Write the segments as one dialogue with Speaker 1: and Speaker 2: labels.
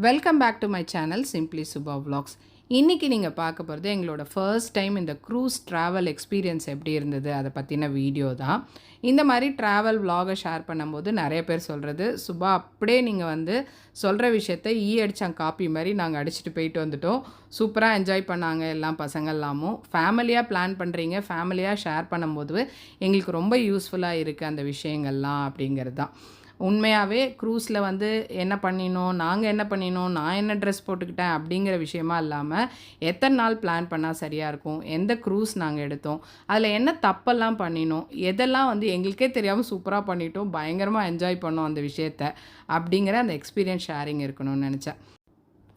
Speaker 1: Welcome back to my channel simply Subha vlogs. இன்றைக்கி நீங்கள் பார்க்க போகிறது எங்களோட ஃபர்ஸ்ட் டைம் இந்த க்ரூஸ் ட்ராவல் எக்ஸ்பீரியன்ஸ் எப்படி இருந்தது அதை பற்றின வீடியோ தான். இந்த மாதிரி ட்ராவல் vlog-ஐ ஷேர் பண்ணும்போது நிறைய பேர் சொல்கிறது, சுபா அப்படியே நீங்கள் வந்து சொல்கிற விஷயத்த அடித்தாங்க காப்பி மாதிரி நாங்கள் அடிச்சுட்டு போயிட்டு வந்துட்டோம், சூப்பராக என்ஜாய் பண்ணாங்க எல்லாம் பசங்கள்லாமும். ஃபேமிலியாக பிளான் பண்ணுறீங்க, ஃபேமிலியாக ஷேர் பண்ணும்போது எங்களுக்கு ரொம்ப யூஸ்ஃபுல்லாக இருக்குது அந்த விஷயங்கள்லாம் அப்படிங்கிறது தான். உண்மையாகவே க்ரூஸில் வந்து என்ன பண்ணினோம், நாங்கள் என்ன பண்ணினோம், நான் என்ன ட்ரெஸ் போட்டுக்கிட்டேன் அப்படிங்கிற விஷயமா இல்லாமல் எத்தனை நாள் பிளான் பண்ணால் சரியாக இருக்கும், எந்த க்ரூஸ் நாங்கள் எடுத்தோம், அதில் என்ன தப்பெல்லாம் பண்ணினோம், எதெல்லாம் வந்து எங்களுக்கே தெரியாமல் சூப்பராக பண்ணிட்டோம், பயங்கரமாக என்ஜாய் பண்ணோம் அந்த விஷயத்தை அப்படிங்கிற அந்த எக்ஸ்பீரியன்ஸ் ஷேரிங் இருக்கணும்னு நினச்சேன்.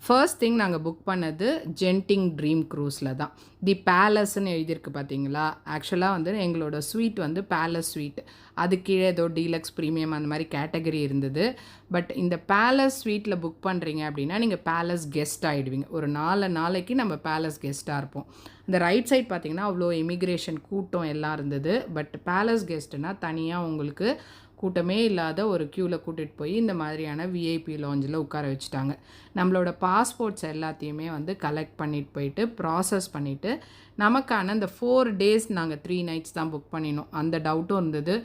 Speaker 1: ஃபர்ஸ்ட் திங் நாங்கள் புக் பண்ணது ஜென்டிங் ட்ரீம் க்ரூஸில் தான். தி பேலஸ்ன்னு எழுதியிருக்கு பார்த்தீங்களா. ஆக்சுவலாக வந்து எங்களோட ஸ்வீட் வந்து பேலஸ் ஸ்வீட், அது கீழே ஏதோ டீலக்ஸ் ப்ரீமியம் அந்த மாதிரி கேட்டகரி இருந்தது. பட் இந்த பேலஸ் ஸ்வீட்டில் புக் பண்ணுறீங்க அப்படின்னா நீங்கள் பேலஸ் கெஸ்ட் ஆகிடுவீங்க. ஒரு 4 நாளைக்கு நம்ம பேலஸ் கெஸ்ட்டாக இருப்போம். இந்த ரைட் சைட் பார்த்திங்கன்னா அவ்வளோ இமிக்ரேஷன் கூட்டம் எல்லாம் இருந்தது. பட் பேலஸ் கெஸ்ட்டுனால் தனியாக உங்களுக்கு கூட்டமே இல்லாத ஒரு க்யூவில் கூட்டிகிட்டு போய் இந்த மாதிரியான விஐபி லாஞ்சில் உட்கார வச்சுட்டாங்க. நம்மளோட பாஸ்போர்ட்ஸ் எல்லாத்தையுமே வந்து கலெக்ட் பண்ணிட்டு போயிட்டு ப்ராசஸ் பண்ணிவிட்டு நமக்கான இந்த 4 days நாங்கள் 3 nights தான் புக் பண்ணினோம். அந்த டவுட்டும் இருந்தது.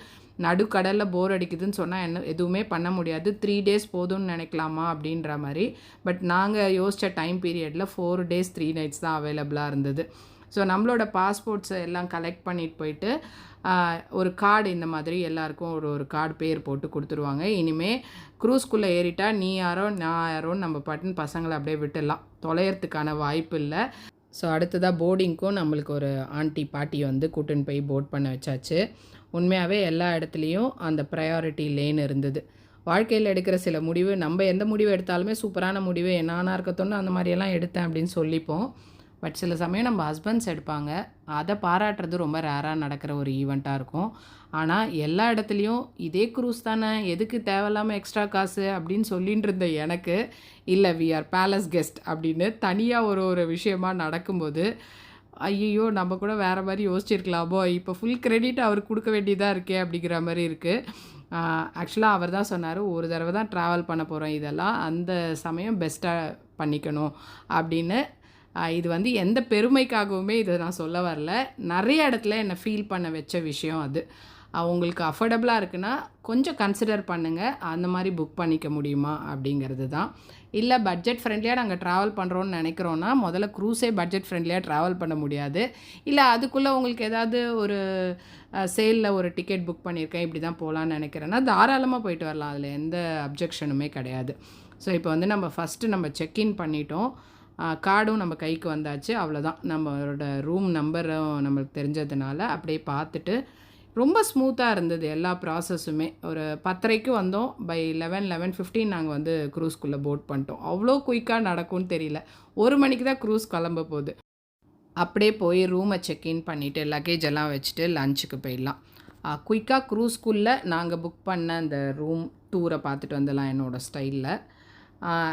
Speaker 1: நடுக்கடலில் போர் அடிக்குதுன்னு சொன்னால் எதுவுமே பண்ண முடியாது, 3 days போதும்னு நினைக்கலாமா அப்படின்ற மாதிரி. பட் நாங்கள் யோசித்த டைம் பீரியடில் 4 days 3 nights தான் அவைலபிளாக இருந்தது. ஸோ நம்மளோட பாஸ்போர்ட்ஸை எல்லாம் கலெக்ட் பண்ணிட்டு போயிட்டு ஒரு கார்டு இந்த மாதிரி எல்லாருக்கும் ஒரு கார்டு பேர் போட்டு கொடுத்துருவாங்க. இனிமேல் க்ரூஸ்குள்ளே ஏறிட்டா நீ யாரோ நான் யாரோன்னு நம்ம பாட்டுன்னு பசங்களை அப்படியே விட்டுடலாம், தொலைகிறதுக்கான வாய்ப்பு இல்லை. ஸோ அடுத்ததாக போர்டிங்க்கும் நம்மளுக்கு ஒரு ஆண்டி பாட்டி வந்து கூட்டின்னு போய் போட் பண்ண வச்சாச்சு. உண்மையாகவே எல்லா இடத்துலையும் அந்த ப்ரையாரிட்டி லேன் இருந்தது. வாழ்க்கையில் எடுக்கிற சில முடிவு, நம்ம எந்த முடிவு எடுத்தாலுமே சூப்பரான முடிவு என்னானா இருக்கத்தோன்னு அந்த மாதிரியெல்லாம் எடுத்தேன் அப்படின்னு சொல்லிப்போம். பட் சில சமயம் நம்ம ஹஸ்பண்ட்ஸ் எடுப்பாங்க, அதை பாராட்டுறது ரொம்ப ரேராக நடக்கிற ஒரு ஈவெண்ட்டாக இருக்கும். ஆனால் எல்லா இடத்துலையும் இதே க்ரூஸ் தானே, எதுக்கு தேவையில்லாமல் எக்ஸ்ட்ரா காசு அப்படின்னு சொல்லிகிட்டு இருந்த எனக்கு, இல்லை வி ஆர் பேலஸ் கெஸ்ட் அப்படின்னு தனியாக ஒரு விஷயமாக நடக்கும்போது ஐயோ நம்ம கூட வேறு மாதிரி யோசிச்சிருக்கலாமோ, இப்போ ஃபுல் கிரெடிட் அவருக்கு கொடுக்க வேண்டியதாக இருக்கே அப்படிங்கிற மாதிரி இருக்குது. ஆக்சுவலாக அவர் தான் சொன்னார், ஒரு தடவை தான் ட்ராவல் பண்ண போகிறோம், இதெல்லாம் அந்த சமயம் பெஸ்ட்டாக பண்ணிக்கணும் அப்படின்னு. இது வந்து எந்த பெருமைக்காகவுமே இதை நான் சொல்ல வரல, நிறைய இடத்துல என்னை ஃபீல் பண்ண வச்ச விஷயம் அது. உங்களுக்கு அஃபோர்டபுளாக இருக்குன்னா கொஞ்சம் கன்சிடர் பண்ணுங்கள், அந்த மாதிரி புக் பண்ணிக்க முடியுமா அப்படிங்கிறது தான். இல்லை பட்ஜெட் ஃப்ரெண்ட்லியாக நாங்கள் ட்ராவல் பண்ணுறோன்னு நினைக்கிறோன்னா முதல்ல க்ரூஸே பட்ஜெட் ஃப்ரெண்ட்லியாக ட்ராவல் பண்ண முடியாது. இல்லை அதுக்குள்ளே உங்களுக்கு ஏதாவது ஒரு சேலில் ஒரு டிக்கெட் புக் பண்ணியிருக்கேன் இப்படி தான் போகலான்னு நினைக்கிறேன்னா தாராளமாக போயிட்டு வரலாம், அதில் எந்த அப்ஜெக்ஷனுமே கிடையாது. ஸோ இப்போ வந்து நம்ம ஃபஸ்ட்டு நம்ம செக்இன் பண்ணிட்டோம், கார்டும் நம்ம கைக்கு வந்தாச்சு, அவ்வளோதான். நம்மளோட ரூம் நம்பரும் நம்மளுக்கு தெரிஞ்சதுனால அப்படியே பார்த்துட்டு ரொம்ப ஸ்மூத்தாக இருந்தது எல்லா ப்ராசஸுமே. ஒரு 10:30 வந்தோம், பை 11:15 நாங்கள் வந்து க்ரூஸ்குள்ளே போட் பண்ணிட்டோம். அவ்வளோ குயிக்காக நடக்கும்னு தெரியல. 1 மணிக்கு தான் க்ரூஸ் கிளம்ப போகுது. அப்படியே போய் ரூமை செக்இன் பண்ணிவிட்டு லக்கேஜ் எல்லாம் வச்சுட்டு லஞ்சுக்கு போயிடலாம். குயிக்காக க்ரூஸ்குள்ளே நாங்கள் புக் பண்ண அந்த ரூம் டூரை பார்த்துட்டு வந்துடலாம் என்னோடய ஸ்டைலில்.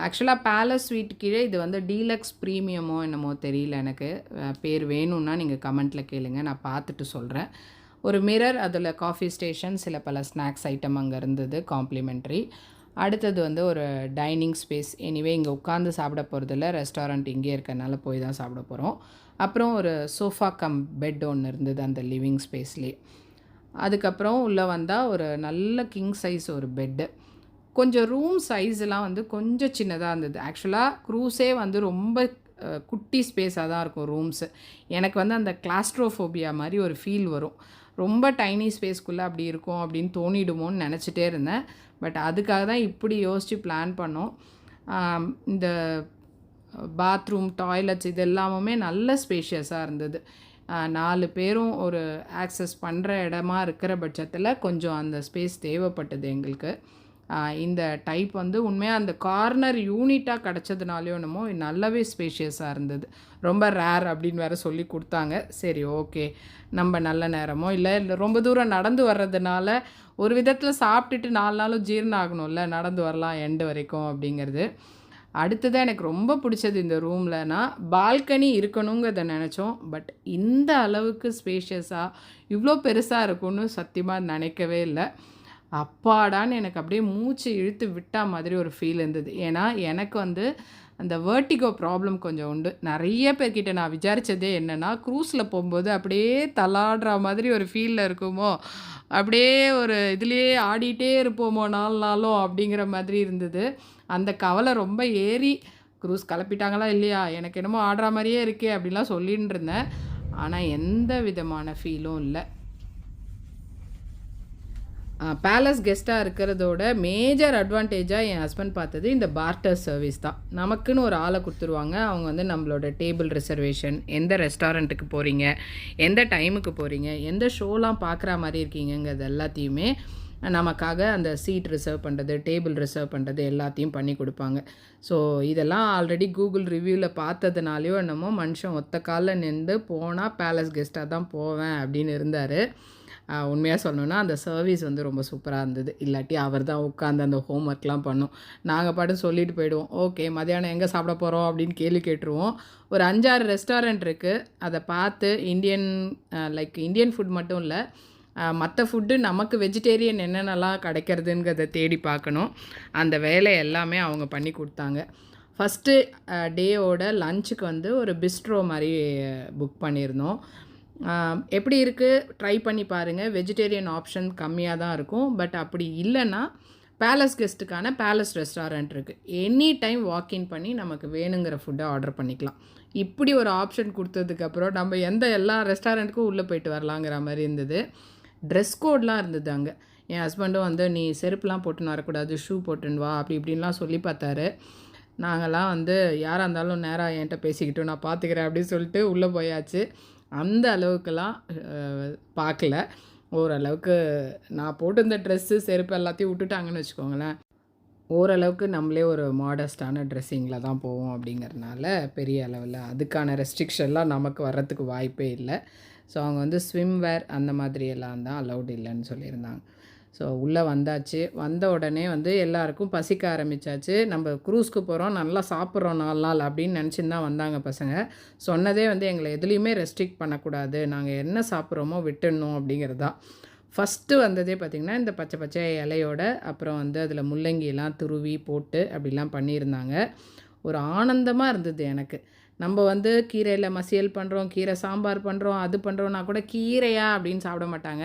Speaker 1: ஆக்சுவலாக பேலஸ் ஸ்வீட் கீழே இது வந்து டீலக்ஸ் ப்ரீமியமோ என்னமோ தெரியல எனக்கு, பேர் வேணும்னா நீங்கள் கமெண்ட்டில் கேளுங்க, நான் பார்த்துட்டு சொல்கிறேன். ஒரு மிரர், அதில் காஃபி ஸ்டேஷன், சில பல ஸ்நாக்ஸ் ஐட்டம் அங்கே இருந்தது காம்ப்ளிமெண்ட்ரி. அடுத்தது வந்து ஒரு டைனிங் ஸ்பேஸ். எனிவே இங்கே உட்காந்து சாப்பிட போகிறதில்ல, ரெஸ்டாரண்ட் இங்கே இருக்கிறனால போய் தான் சாப்பிட போகிறோம். அப்புறம் ஒரு சோஃபா கம் பெட் ஒன்று இருந்தது அந்த லிவிங் ஸ்பேஸ்லேயே. அதுக்கப்புறம் உள்ளே வந்தால் ஒரு நல்ல கிங் சைஸ் ஒரு பெட்டு. கொஞ்சம் ரூம் சைஸ்லாம் வந்து கொஞ்சம் சின்னதாக இருந்தது. ஆக்சுவலாக க்ரூஸே வந்து ரொம்ப குட்டி ஸ்பேஸாக தான் இருக்கும் ரூம்ஸு. எனக்கு வந்து அந்த கிளாஸ்ட்ரோஃபோபியா மாதிரி ஒரு ஃபீல் வரும், ரொம்ப டைனி ஸ்பேஸ்க்குள்ளே அப்படி இருக்கும் அப்படின்னு தோணிடுமோன்னு நினச்சிட்டே இருந்தேன். பட் அதுக்காக தான் இப்படி யோசித்து பிளான் பண்ணோம். இந்த பாத்ரூம், டாய்லெட்ஸ் இது எல்லாமுமே நல்ல ஸ்பேஷியஸாக இருந்தது. 4 பேரும் ஒரு ஆக்சஸ் பண்ணுற இடமா இருக்கிற பட்சத்தில் கொஞ்சம் அந்த ஸ்பேஸ் தேவைப்பட்டது எங்களுக்கு. இந்த டைப் வந்து உண்மையாக அந்த கார்னர் யூனிட்டாக கிடச்சதுனாலையோ என்னமோ நல்லாவே ஸ்பேஷியஸாக இருந்தது. ரொம்ப ரேர் அப்படின்னு வேறு சொல்லி கொடுத்தாங்க. சரி ஓகே, நம்ம நல்ல நேரமோ இல்லை ரொம்ப தூரம் நடந்து வர்றதுனால ஒரு விதத்தில் சாப்பிட்டுட்டு 4 நாளும் ஜீரணம் ஆகணும்ல, நடந்து வரலாம் எண்டு வரைக்கும் அப்படிங்கிறது. அடுத்ததான் எனக்கு ரொம்ப பிடிச்சது இந்த ரூம்லனா பால்கனி இருக்கணுங்கிறத நினச்சோம். பட் இந்த அளவுக்கு ஸ்பேஷியஸாக இவ்வளோ பெருசாக இருக்கும்னு சத்தியமாக நினைக்கவே இல்லை. அப்பாடான்னு எனக்கு அப்படியே மூச்சு இழுத்து விட்டா மாதிரி ஒரு ஃபீல் இருந்தது. ஏன்னா, எனக்கு வந்து அந்த வெர்டிகோ ப்ராப்ளம் கொஞ்சம் உண்டு. நெறைய பேர்கிட்ட நான் விசாரிச்சதே என்னன்னா, க்ரூஸில போம்போது அப்படியே தள்ளாடுற மாதிரி ஒரு ஃபீல்ல இருக்குமோ, அப்படியே ஒரு இதுலயே ஆடிட்டே இருப்போமோ 4 நாளும் அப்படிங்கிற மாதிரி இருந்தது. அந்த கவலை ரொம்ப ஏறி, க்ரூஸ் கெளப்பிட்டாங்களா இல்லையா? எனக்கு என்னமோ ஆடுற மாரியே இருக்கே அப்படிலாம் சொல்லின்னு இருந்தேன். ஆனா, எந்த விதமான ஃபீலும் இல்ல. பேலஸ் கெஸ்ட்டா இருக்கிறதோட மேஜர் அட்வான்டேஜா என் ஹஸ்பண்ட் பார்த்தது இந்த பார்ட்டர் சர்வீஸ் தான். நமக்குன்னு ஒரு ஆள குடுத்துருவாங்க. அவங்க வந்து நம்மளோட டேபிள் ரிசர்வேஷன், எந்த ரெஸ்டாரண்ட்டுக்கு போறீங்க, எந்த டைமுக்கு போறீங்க, எந்த ஷோலாம் பார்க்குற மாரி இருக்கீங்கங்கிறது எல்லாத்தையுமே நமக்காக அந்த சீட் ரிசர்வ் பண்ணுறது, டேபிள் ரிசர்வ் பண்ணுறது எல்லாத்தையும் பண்ணி குடுப்பாங்க. ஸோ இதெல்லாம் ஆல்ரெடி கூகுள் ரிவ்யூல பார்த்ததுனாலயோ என்னமோ மனுஷன் ஒத்த கால்ல நின்டு போனா பேலஸ் கெஸ்ட்டா தான் போவேன் அப்படின்னு இருந்தாரு. உண்மையாக சொல்லணுன்னா அந்த சர்வீஸ் வந்து ரொம்ப சூப்பராக இருந்தது. இல்லாட்டி அவர் தான் உட்காந்து அந்த ஹோம் ஒர்க்லாம் பண்ணும். நாங்கள் பாட்டுன்னு சொல்லிட்டு போயிடுவோம். ஓகே மதியானம் எங்கே சாப்பிட போகிறோம் அப்படின்னு கேள்வி கேட்டுருவோம். ஒரு 5, 6 ரெஸ்டாரண்ட் இருக்குது. அதை பார்த்து இந்தியன் ஃபுட் மட்டும் இல்லை, மற்ற ஃபுட்டு நமக்கு வெஜிடேரியன் என்னென்னலாம் கிடைக்கிறதுங்கிறத தேடி பார்க்கணும். அந்த வேலை எல்லாமே அவங்க பண்ணி கொடுத்தாங்க. ஃபஸ்ட்டு டேயோட லஞ்சுக்கு வந்து ஒரு பிஸ்ட்ரோ மாதிரி புக் பண்ணியிருந்தோம். எப்படி இருக்குது ட்ரை பண்ணி பாருங்கள். வெஜிடேரியன் ஆப்ஷன் கம்மியாக தான் இருக்கும். பட் அப்படி இல்லைன்னா பேலஸ் கெஸ்ட்டுக்கான பேலஸ் ரெஸ்டாரண்ட் இருக்குது. எனி டைம் வாக்கின் பண்ணி நமக்கு வேணுங்கிற ஃபுட்டை ஆர்டர் பண்ணிக்கலாம். இப்படி ஒரு ஆப்ஷன் கொடுத்ததுக்கப்புறம் நம்ம எல்லா ரெஸ்டாரண்ட்டுக்கும் உள்ளே போயிட்டு வரலாங்கிற மாதிரி இருந்தது. ட்ரெஸ் கோட்லாம் இருந்தது அங்கே. என் ஹஸ்பண்டும் வந்து நீ செருப்புலாம் போட்டுன்னு வரக்கூடாது, ஷூ போட்டுன்னு வா அப்படி இப்படின்லாம் சொல்லி பார்த்தாரு. நாங்கள்லாம் வந்து யாராக இருந்தாலும் நேராக என்கிட்ட பேசிக்கிட்டோம், நான் பார்த்துக்கிறேன் அப்படின்னு சொல்லிட்டு உள்ளே போயாச்சு. அந்த அளவுக்கெல்லாம் பார்க்கல. ஓரளவுக்கு நான் போட்டிருந்த ட்ரெஸ்ஸு, செருப்பு எல்லாத்தையும் விட்டுட்டாங்கன்னு வச்சுக்கோங்களேன். ஓரளவுக்கு நம்மளே ஒரு மாடஸ்ட்டான ட்ரெஸ்ஸிங்கில் தான் போவோம் அப்படிங்கிறனால பெரிய அளவில் அதுக்கான ரெஸ்ட்ரிக்ஷன்லாம் நமக்கு வர்றதுக்கு வாய்ப்பே இல்லை. ஸோ அவங்க வந்து ஸ்விம் வேர் அந்த மாதிரியெல்லாம் தான் அலௌட் இல்லைன்னு சொல்லியிருந்தாங்க. ஸோ உள்ளே வந்தாச்சு. வந்த உடனே வந்து எல்லாருக்கும் பசிக்க ஆரம்பித்தாச்சு. நம்ம க்ரூஸ்க்கு போகிறோம், நல்லா சாப்பிட்றோம் 4 நாள் அப்படின்னு நினச்சின்னு தான் வந்தாங்க பசங்க. சொன்னதே வந்து எங்களை எதுலேயுமே ரெஸ்ட்ரிக்ட் பண்ணக்கூடாது, நாங்கள் என்ன சாப்பிட்றோமோ விட்டுடணும் அப்படிங்கிறது தான். ஃபஸ்ட்டு வந்ததே பார்த்திங்கன்னா இந்த பச்சை பச்சை இலையோட, அப்புறம் வந்து அதில் முள்ளங்கியெல்லாம் துருவி போட்டு அப்படிலாம் பண்ணியிருந்தாங்க. ஒரு ஆனந்தமாக இருந்தது எனக்கு. நம்ம வந்து கீரையில் மசியல் பண்ணுறோம், கீரை சாம்பார் பண்ணுறோம், அது பண்ணுறோன்னா கூட கீரையா அப்படின்னு சாப்பிட மாட்டாங்க.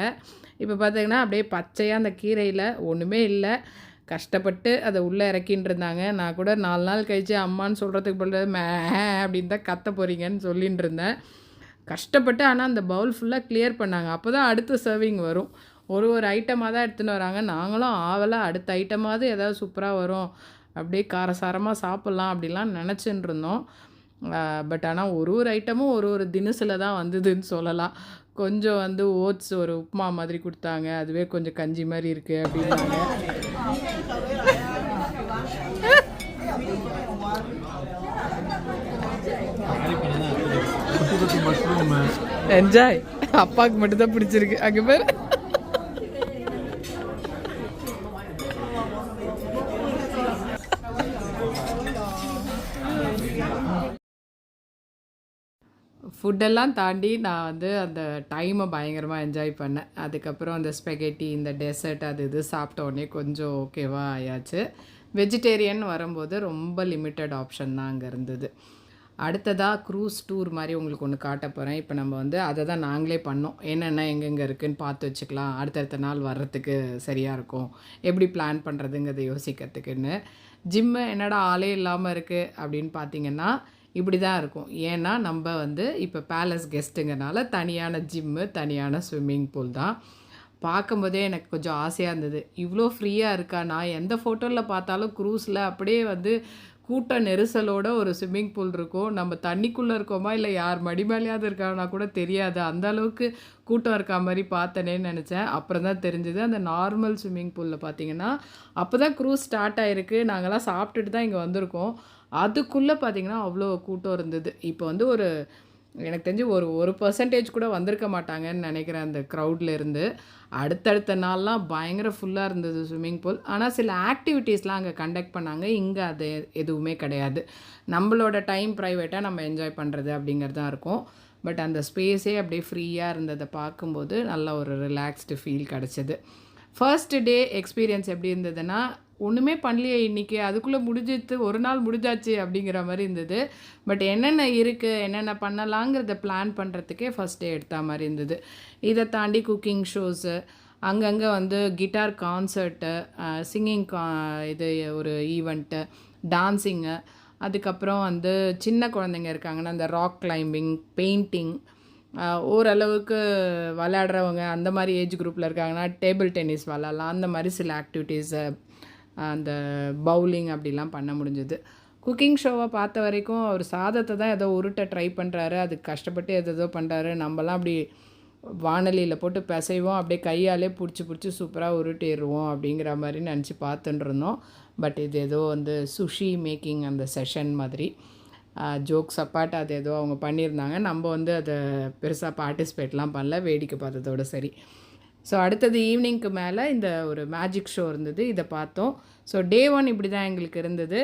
Speaker 1: இப்போ பார்த்திங்கன்னா அப்படியே பச்சையாக அந்த கீரையில் ஒன்றுமே இல்லை, கஷ்டப்பட்டு அதை உள்ளே இறக்கின்னு இருந்தாங்க. நான் கூட 4 நாள் கழித்து அம்மான்னு சொல்கிறதுக்கு பதில் மே அப்படின்னு தான் கத்த போகிறீங்கன்னு சொல்லின்னு இருந்தேன். கஷ்டப்பட்டு ஆனால் அந்த பவுல் ஃபுல்லாக கிளியர் பண்ணாங்க. அப்போ தான் அடுத்த சர்விங் வரும். ஒரு ஐட்டமாக தான் எடுத்துன்னு வராங்க. நாங்களும் ஆவலாக அடுத்த ஐட்டமாவது ஏதாவது சூப்பராக வரும், அப்படியே காரசாரமாக சாப்பிட்லாம் அப்படிலாம் நினச்சின்னு இருந்தோம். பட் ஆனால் ஒரு ஐட்டமும் ஒரு தினுசில் தான் வந்ததுன்னு சொல்லலாம். கொஞ்சம் வந்து ஓட்ஸ் ஒரு உப்புமா மாதிரி கொடுத்தாங்க, அதுவே கொஞ்சம் கஞ்சி மாதிரி இருக்குது அப்படின்னாங்க. என்ஜாய். அப்பாவுக்கு மட்டும்தான் பிடிச்சிருக்கு அங்கே பேர். ஃபுட்டெல்லாம் தாண்டி நான் வந்து அந்த டைமை பயங்கரமாக என்ஜாய் பண்ணேன். அதுக்கப்புறம் அந்த ஸ்பெகெட்டி, இந்த டெசர்ட் அது இது சாப்பிட்டோடனே கொஞ்சம் ஓகேவா ஆயாச்சு. வெஜிடேரியன் வரும்போது ரொம்ப லிமிட்டட் ஆப்ஷன் தான் அங்கே இருந்தது. அடுத்ததாக க்ரூஸ் டூர் மாதிரி உங்களுக்கு ஒன்று காட்ட போகிறேன். இப்போ நம்ம வந்து அதை தான் நாங்களே பண்ணோம். என்னென்ன எங்கெங்கே இருக்குதுன்னு பார்த்து வச்சுக்கலாம், அடுத்தடுத்த நாள் வர்றதுக்கு சரியாக இருக்கும், எப்படி பிளான் பண்ணுறதுங்கிறத யோசிக்கிறதுக்குன்னு. ஜிம்மு என்னடா ஆளே இல்லாமல் இருக்குது அப்படின்னு பார்த்தீங்கன்னா இப்படி தான் இருக்கும். ஏன்னா நம்ம வந்து இப்போ பேலஸ் கெஸ்ட்டுங்கிறனால தனியான ஜிம்மு, தனியான ஸ்விம்மிங் பூல் தான். பார்க்கும்போதே எனக்கு கொஞ்சம் ஆசையாக இருந்தது. இவ்வளோ ஃப்ரீயாக இருக்கா? நான் எந்த ஃபோட்டோவில் பார்த்தாலும் க்ரூஸில் அப்படியே வந்து கூட்ட நெரிசலோட ஒரு ஸ்விம்மிங் பூல் இருக்கும். நம்ம தண்ணிக்குள்ளே இருக்கோமா இல்லை யார் மடி மேலேயாவது இருக்காங்கன்னா கூட தெரியாது, அந்த அளவுக்கு கூட்டம் இருக்கா மாதிரி பார்த்தனேன்னு நினச்சேன். அப்புறம் தான் தெரிஞ்சது அந்த நார்மல் ஸ்விம்மிங் பூலில் பார்த்தீங்கன்னா அப்போ தான் க்ரூஸ் ஸ்டார்ட் ஆகிருக்கு. நாங்கள்லாம் சாப்பிட்டுட்டு தான் இங்கே வந்திருக்கோம். அதுக்குள்ளே பார்த்திங்கன்னா அவ்வளோ கூட்டம் இருந்தது. இப்போ வந்து எனக்கு தெரிஞ்சு ஒரு பர்சன்டேஜ் கூட வந்திருக்க மாட்டாங்கன்னு நினைக்கிறேன் அந்த க்ரௌடில் இருந்து. அடுத்தடுத்த நாள்லாம் பயங்கர ஃபுல்லாக இருந்தது ஸ்விம்மிங் பூல். ஆனால் சில ஆக்டிவிட்டீஸ்லாம் அங்கே கண்டக்ட் பண்ணாங்க. இங்கே அது எதுவுமே கிடையாது. நம்மளோட டைம் ப்ரைவேட்டாக நம்ம என்ஜாய் பண்ணுறது அப்படிங்கிறது தான் இருக்கும். பட் அந்த ஸ்பேஸே அப்படியே ஃப்ரீயாக இருந்ததை பார்க்கும்போது நல்ல ஒரு ரிலாக்ஸ்டு ஃபீல் கிடச்சிது. ஃபர்ஸ்ட் டே எக்ஸ்பீரியன்ஸ் எப்படி இருந்ததுன்னா, ஒன்றுமே பண்ணலையே இன்றைக்கி, அதுக்குள்ளே முடிஞ்சிட்டு ஒரு நாள் முடிஞ்சாச்சு அப்படிங்கிற மாதிரி இருந்தது. பட் என்னென்ன இருக்குது, என்னென்ன பண்ணலாங்கிறத பிளான் பண்ணுறதுக்கே ஃபஸ்ட் டே எடுத்த மாதிரி இருந்தது. இதை தாண்டி குக்கிங் ஷோஸு, அங்கங்கே வந்து கிட்டார் கான்சர்ட்டு, சிங்கிங் இது ஒரு ஈவெண்ட்டு, டான்ஸிங்கு, அதுக்கப்புறம் வந்து சின்ன குழந்தைங்க இருக்காங்கன்னா அந்த ராக் கிளைம்பிங், பெயிண்டிங், ஓரளவுக்கு விளையாடுறவங்க அந்த மாதிரி ஏஜ் குரூப்பில் இருக்காங்கன்னா டேபிள் டென்னிஸ் விளாட்லாம். அந்த மாதிரி சில ஆக்டிவிட்டீஸை, அந்த பவுலிங் அப்படிலாம் பண்ண முடிஞ்சது. குக்கிங் ஷோவை பார்த்த வரைக்கும் அவர் சாதத்தை தான் ஏதோ உருட்ட ட்ரை பண்ணுறாரு, அதுக்கு கஷ்டப்பட்டு எதோ பண்ணுறாரு. நம்மலாம் அப்படி வானலியில் போட்டு பிசைவோம், அப்படியே கையாலே பிடிச்சி சூப்பராக உருட்டிடுவோம் அப்படிங்கிற மாதிரி நினச்சி பார்த்துட்டு இருந்தோம். பட் இது ஏதோ வந்து சுஷி மேக்கிங் அந்த செஷன் மாதிரி ஜோக்ஸ் அப்பாட் அது ஏதோ அவங்க பண்ணியிருந்தாங்க. நம்ம வந்து அதை பெருசாக பார்ட்டிசிபேட்லாம் பண்ணல, வேடிக்கை பார்த்ததோடு சரி. ஸோ அடுத்தது ஈவினிங்க்கு மேலே இந்த ஒரு மேஜிக் ஷோ இருந்தது, இதை பார்த்தோம். ஸோ டே 1 இப்படி தான் எங்களுக்கு இருந்தது.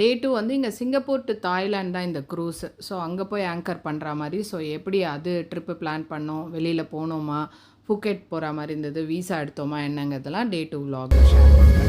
Speaker 1: டே 2 வந்து இங்கே சிங்கப்பூர் டு தாய்லாந்து தான் இந்த க்ரூஸு. ஸோ அங்கே போய் ஆங்கர் பண்ணுற மாதிரி. ஸோ எப்படி அது ட்ரிப்பு பிளான் பண்ணோம், வெளியில் போனோமா, ஃபுக்கெட் போகிற மாதிரி இருந்தது, வீசா எடுத்தோமா என்னங்கிறதெல்லாம் டே 2 vlogல ஷேர் பண்ணுறேன்.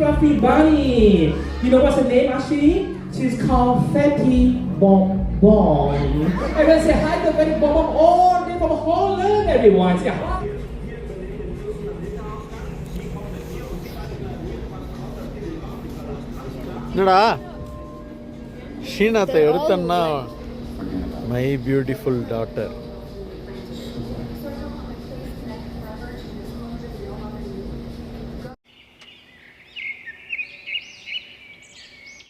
Speaker 2: Fluffy bunny. You know what's her name actually? She's called Fatty Bonbon. Everyone say hi to Fatty Bonbon. Oh, they're from Holland, everyone. Say hi.
Speaker 3: என்னடா ஷீனாத்தை எடுத்தன்னா மை பியூட்டிஃபுல் டாட்டர்